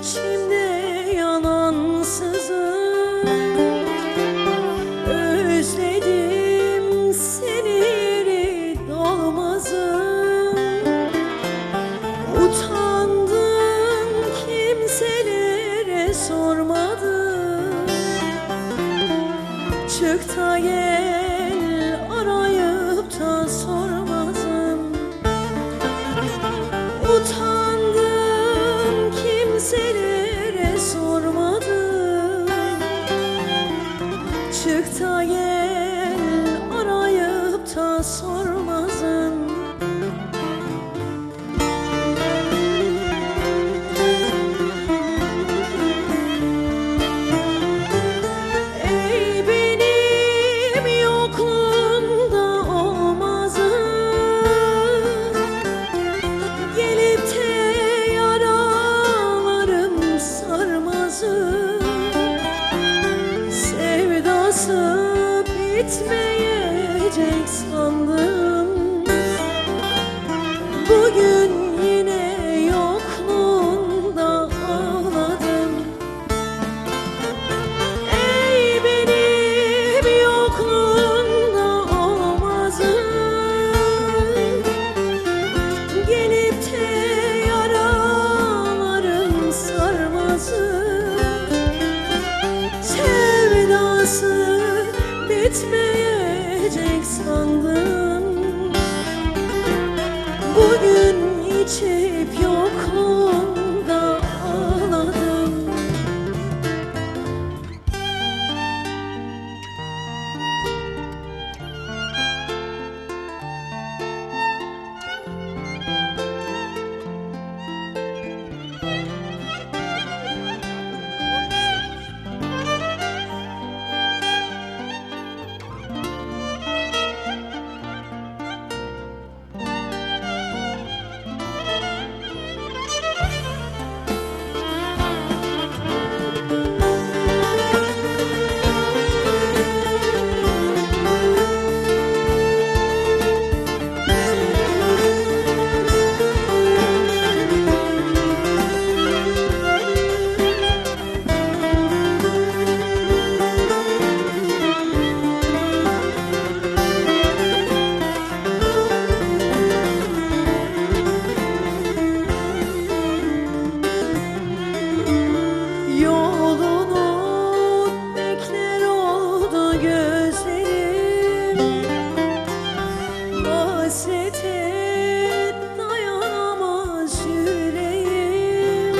İçimde yalansızım, özledim seni yeri dolmazım. Utandım kimselere sormadım. Çık da gel arayıp da sormazım. Utandım kimselere sormadım. Çık da gel arayıp da sormazım. Ey benim yokluğumda olmazım, gelip de yaralarım sarmazım. Sevdası bitmeyecek sandım, bugün yine yokluğunda ağladım. Ey benim yokluğunda olmazım, gelip de yaralarım sarmazım. Sevdası bitmeyecek sandım, bugün içip yokluğunda ağladım. Yolunu bekler oldu gözlerim, hasrete dayanamaz yüreğim.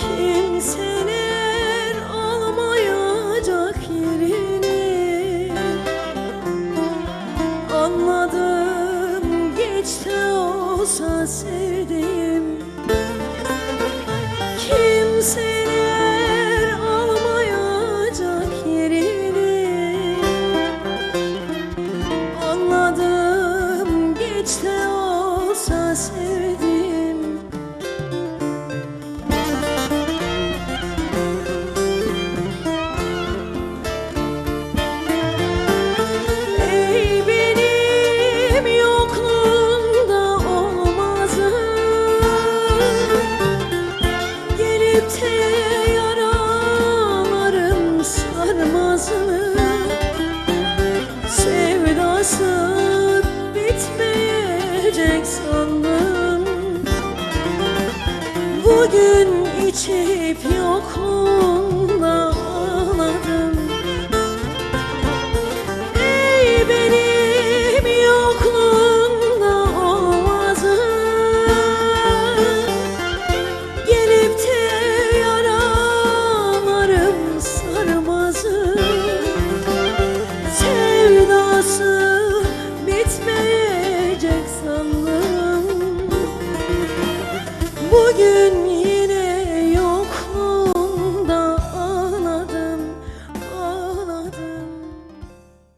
Kimseler almayacak yerini, anladım geç de olsa sevdiğim. Kimseler almayacak yerini, anladım geç de olsa sevdim. Ey benim yokluğumda olmazım, gelip de yaralarım sarmazım. Sevdası bitmeyecek sandım, bugün içip yokluğunda